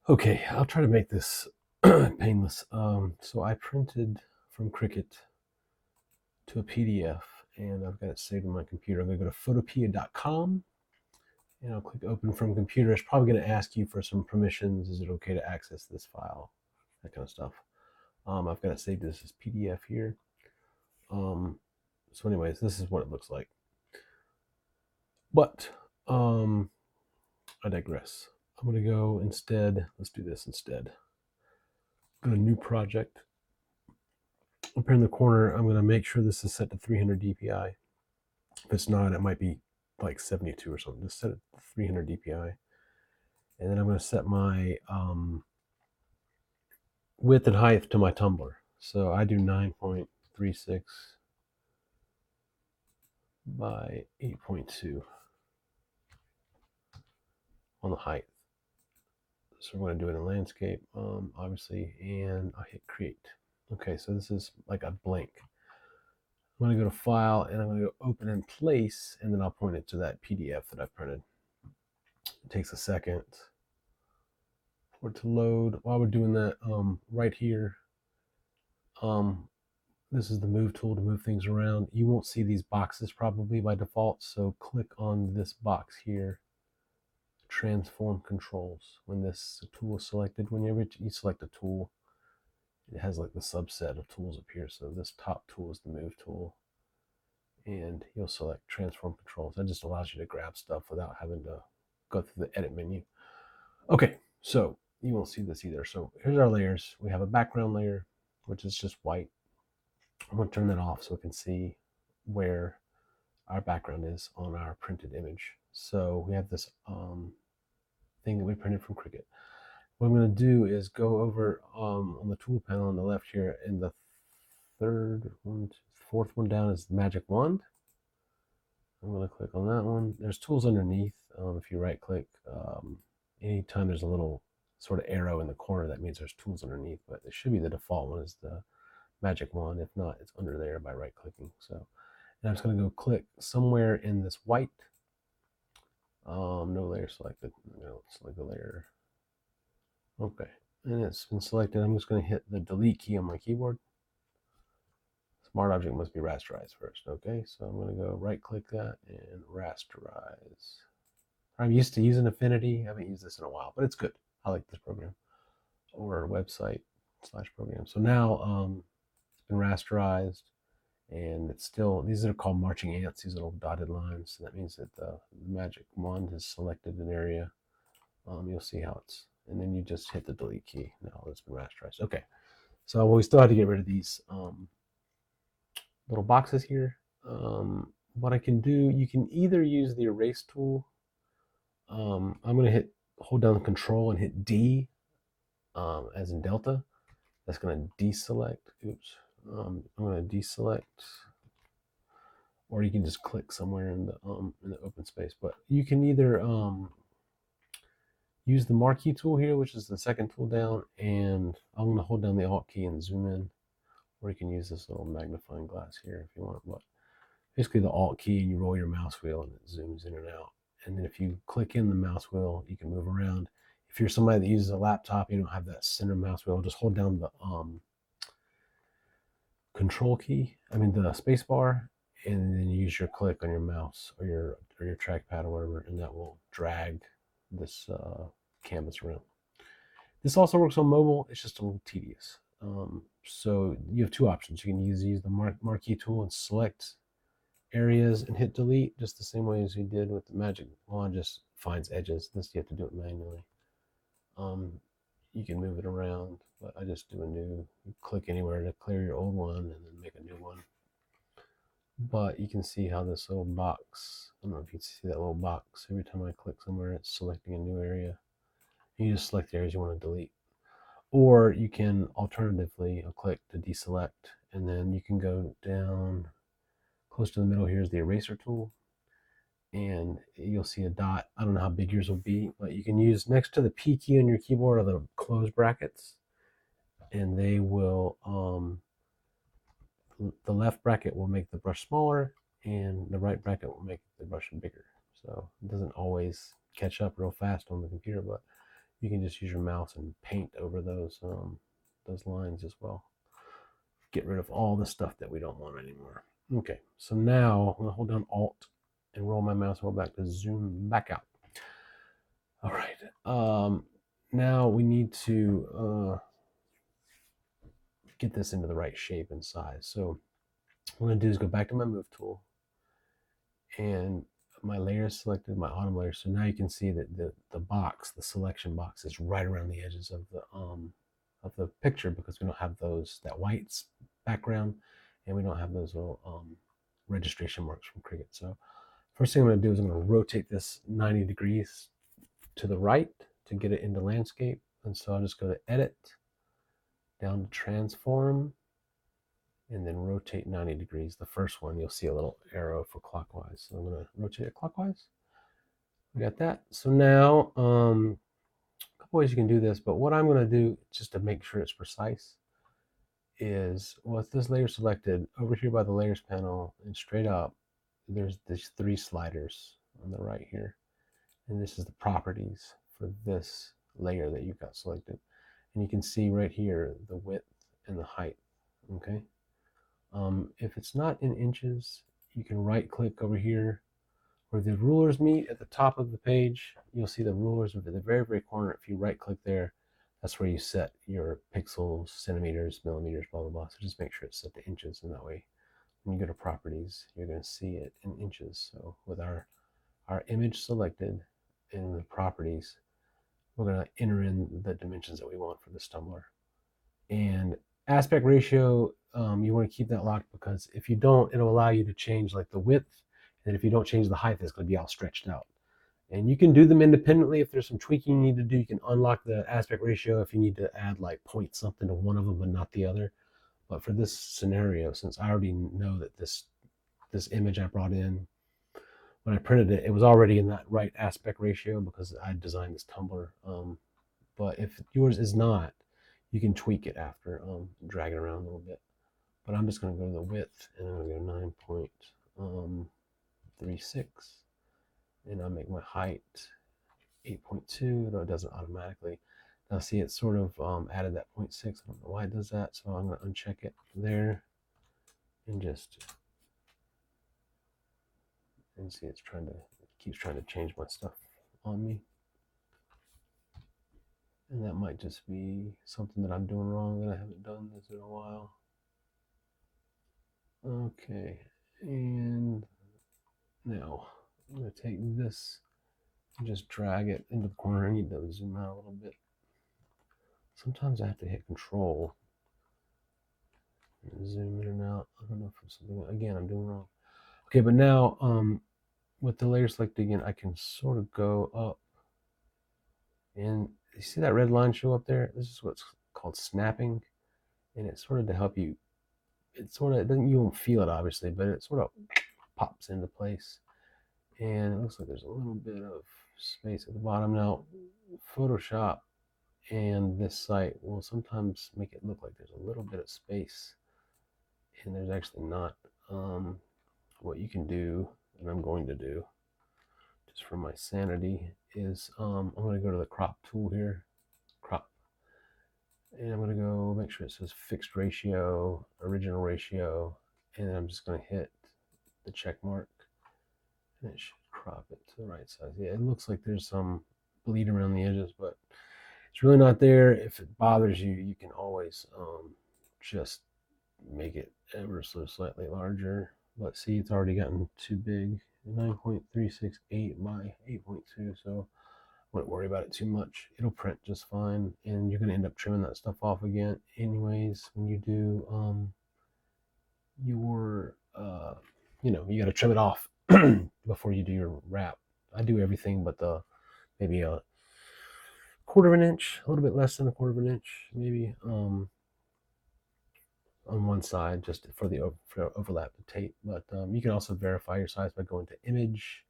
Okay, I'll try to make this painless. So I printed from Cricut to a PDF, and I've got it saved on my computer. I'm going to go to photopea.com, and I'll click open from computer. It's probably going to ask you for some permissions. Is it okay to access this file? That kind of stuff. I've got it saved as this PDF here. So anyways, this is what it looks like. But I digress. I'm going to go instead, let's do this instead. Go to new project. Up here in the corner, I'm going to make sure this is set to 300 dpi. If it's not, it might be like 72 or something. Just set it to 300 dpi. And then I'm going to set my width and height to my tumbler. So I do 9.36 by 8.2 on the height. So we're going to do it in landscape, obviously, and I hit create. Okay, so this is like a blank. I'm going to go to file, and I'm going to go open in place, and then I'll point it to that PDF that I've printed. It takes a second for it to load. While we're doing that, right here, this is the move tool to move things around. You won't see these boxes probably by default, so click on this box here, transform controls. When this tool is selected, whenever you select a tool, it has like the subset of tools up here. So this top tool is the move tool, and you'll select transform controls. That just allows you to grab stuff without having to go through the edit menu. Okay, so you won't see this either. So here's our layers. We have a background layer, which is just white. I'm going to turn that off so we can see where our background is on our printed image. So we have this thing that we printed from Cricut. What I'm going to do is go over on the tool panel on the left here, and the fourth one down is the magic wand. I'm going to click on that one. There's tools underneath. If you right click, anytime there's a little sort of arrow in the corner, that means there's tools underneath, but it should be the default one is the magic wand. If not, it's under there by right clicking. So, and I'm just going to go click somewhere in this white. No layer selected. No, select the layer. Okay, and it's been selected. I'm just going to hit the delete key on my keyboard. Smart object must be rasterized first. Okay, so I'm going to go right click that and rasterize. I'm used to using Affinity. I haven't used this in a while, but it's good. I like this program or website / program. So now it's been rasterized, and it's still, these are called marching ants, these little dotted lines. So that means that the magic wand has selected an area. You'll see how it's, and then you just hit the delete key. Now it's been rasterized. Okay, so we still have to get rid of these little boxes here. What I can do, you can either use the erase tool. I'm going to hold down the control and hit D as in Delta. That's going to deselect. Oops. I'm going to deselect, or you can just click somewhere in the open space. But you can either use the marquee tool here, which is the second tool down, and I'm going to hold down the Alt key and zoom in, or you can use this little magnifying glass here if you want. But basically, the Alt key, and you roll your mouse wheel, and it zooms in and out. And then if you click in the mouse wheel, you can move around. If you're somebody that uses a laptop, you don't have that center mouse wheel, just hold down the control key, the space bar, and then you use your click on your mouse or your trackpad or whatever, and that will drag this canvas around. This also works on mobile. It's just a little tedious. So you have two options. You can use the marquee tool and select areas and hit delete, just the same way as we did with the magic wand, just finds edges. This you have to do it manually. You can move it around, but I just do a new, click anywhere to clear your old one and then make a new one. But you can see how this little box, I don't know if you can see that little box, every time I click somewhere it's selecting a new area. You just select the areas you want to delete. Or you can alternatively click to deselect, and then you can go down close to the middle. Here's the eraser tool, and you'll see a dot. I don't know how big yours will be, but you can use next to the P key on your keyboard are the close brackets, and they will the left bracket will make the brush smaller, and the right bracket will make the brush bigger. So it doesn't always catch up real fast on the computer, but you can just use your mouse and paint over those lines as well. Get rid of all the stuff that we don't want anymore. Okay, so now I'm gonna hold down Alt and roll my mouse wheel back to zoom back out. All right, now we need to get this into the right shape and size. So what I'm gonna do is go back to my move tool, and my layer is selected, my autumn layer. So now you can see that the box, the selection box, is right around the edges of the picture, because we don't have that white background, and we don't have those little registration marks from Cricut. So first thing I'm going to do is I'm going to rotate this 90 degrees to the right to get it into landscape. And so I'll just go to Edit, down to Transform, and then rotate 90 degrees. The first one, you'll see a little arrow for clockwise. So I'm going to rotate it clockwise. We got that. So now, a couple ways you can do this, but what I'm going to do, just to make sure it's precise, is with this layer selected, over here by the layers panel and straight up, there's these 3 sliders on the right here. And this is the properties for this layer that you've got selected. And you can see right here the width and the height. Okay. If it's not in inches, you can right click over here where the rulers meet at the top of the page. You'll see the rulers are at the very, very corner. If you right click there, that's where you set your pixels, centimeters, millimeters, blah, blah, blah. So just make sure it's set to inches, and that way when you go to properties, you're going to see it in inches. So with our image selected in the properties, we're going to enter in the dimensions that we want for this tumbler. And aspect ratio, you want to keep that locked, because if you don't, it'll allow you to change like the width, and if you don't change the height, it's going to be all stretched out. And you can do them independently. If there's some tweaking you need to do, you can unlock the aspect ratio if you need to add like point something to one of them but not the other. But for this scenario, since I already know that this image I brought in, when I printed it, it was already in that right aspect ratio because I designed this tumbler. But if yours is not, you can tweak it after, drag it around a little bit. But I'm just going to go to the width, and I'm going to go 9.36. And I'll make my height 8.2, though it doesn't automatically. Now see, it sort of added that 0.6. I don't know why it does that, so I'm going to uncheck it there and just, and see it keeps trying to change my stuff on me. And that might just be something that I'm doing wrong, that I haven't done this in a while. Okay, and now I'm going to take this and just drag it into the corner. I need to zoom out a little bit. Sometimes I have to hit Control and zoom in and out. I don't know if it's something, again, I'm doing wrong. Okay, but now with the layer selected again, I can sort of go up, and you see that red line show up there? This is what's called snapping, and it's sort of to help you. It sort of doesn't, you won't feel it obviously, but it sort of pops into place, and it looks like there's a little bit of space at the bottom. Now, Photoshop and this site will sometimes make it look like there's a little bit of space, and there's actually not. What you can do, and I'm going to do, just for my sanity, is I'm going to go to the crop tool here, crop, and I'm going to go make sure it says fixed ratio, original ratio, and I'm just going to hit the check mark, and it should crop it to the right size. Yeah, it looks like there's some bleed around the edges, but it's really not there. If it bothers you, you can always just make it ever so slightly larger. But see, it's already gotten too big. 9.368 by 8.2, so I wouldn't worry about it too much. It'll print just fine, and you're going to end up trimming that stuff off again anyways when you do your you got to trim it off before you do your wrap. I do everything but the maybe a quarter of an inch, a little bit less than a quarter of an inch maybe, on one side, just for the overlap the tape. But you can also verify your size by going to image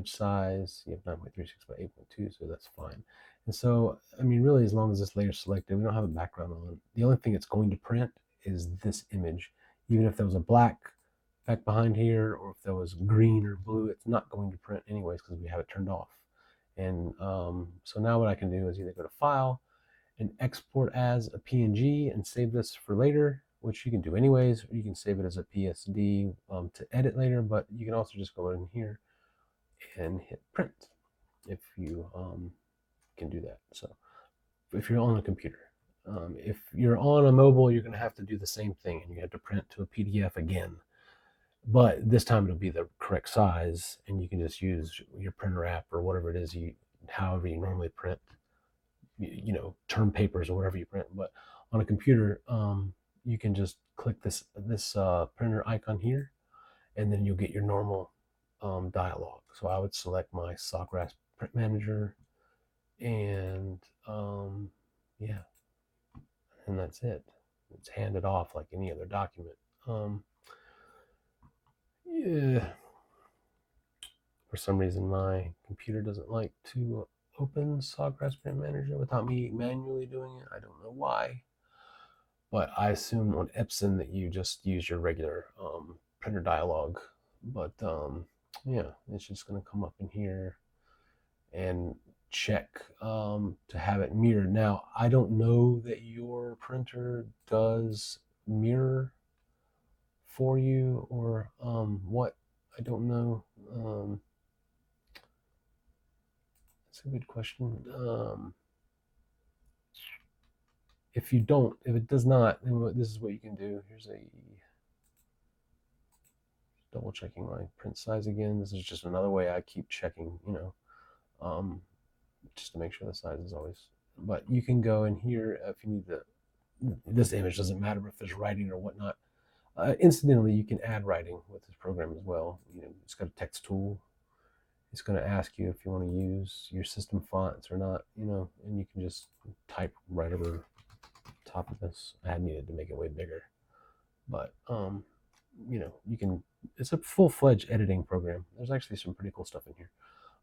size. You have 9.36 by 8.2, so that's fine. And so, I mean, really, as long as this layer is selected, we don't have a background on. The only thing it's going to print is this image. Even if there was a black back behind here, or if there was green or blue, it's not going to print anyways because we have it turned off. And so now what I can do is either go to File and export as a PNG and save this for later, which you can do anyways, or you can save it as a PSD to edit later, but you can also just go in here and hit print if you can do that. So if you're on a computer. If you're on a mobile, you're going to have to do the same thing, and you have to print to a PDF again. But this time it'll be the correct size, and you can just use your printer app or whatever it is however you normally print, term papers or whatever you print. But on a computer, you can just click this printer icon here, and then you'll get your normal dialog. So I would select my Sawgrass Print Manager, and yeah, and that's it. It's handed off like any other document. Yeah. For some reason, my computer doesn't like to open Sawgrass Print Manager without me manually doing it. I don't know why, but I assume on Epson that you just use your regular printer dialog. But yeah, it's just going to come up in here and check to have it mirrored. Now, I don't know that your printer does mirror for you or what. I don't know. That's a good question. If it does not, then this is what you can do. Here's a double checking my print size again. This is just another way I keep checking, just to make sure the size is always. But you can go in here if you need this image doesn't matter if there's writing or whatnot. Incidentally, you can add writing with this program as well. It's got a text tool. It's going to ask you if you want to use your system fonts or not, and you can just type right over top of this. I had needed to make it way bigger, but you can. It's a full-fledged editing program. There's actually some pretty cool stuff in here.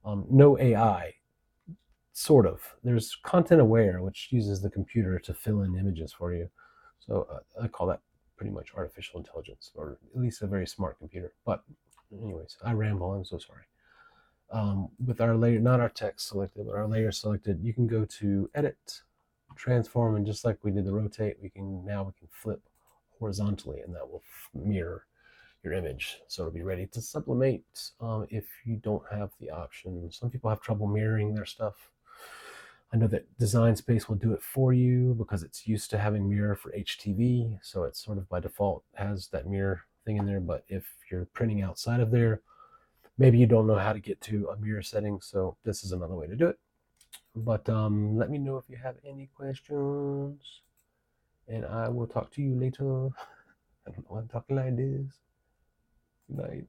No AI, sort of. There's Content Aware, which uses the computer to fill in images for you. So I call that pretty much artificial intelligence, or at least a very smart computer. But anyways, I ramble. I'm so sorry. With our layer, not our text selected, but our layer selected, you can go to Edit, Transform, and just like we did the Rotate, we can flip horizontally, and that will mirror your image, so it'll be ready to sublimate if you don't have the option. Some people have trouble mirroring their stuff. I know that Design Space will do it for you because it's used to having mirror for HTV, so it's sort of by default has that mirror thing in there. But if you're printing outside of there, maybe you don't know how to get to a mirror setting, so this is another way to do it. But let me know if you have any questions, and I will talk to you later. I don't know why I'm talking like this. Good night.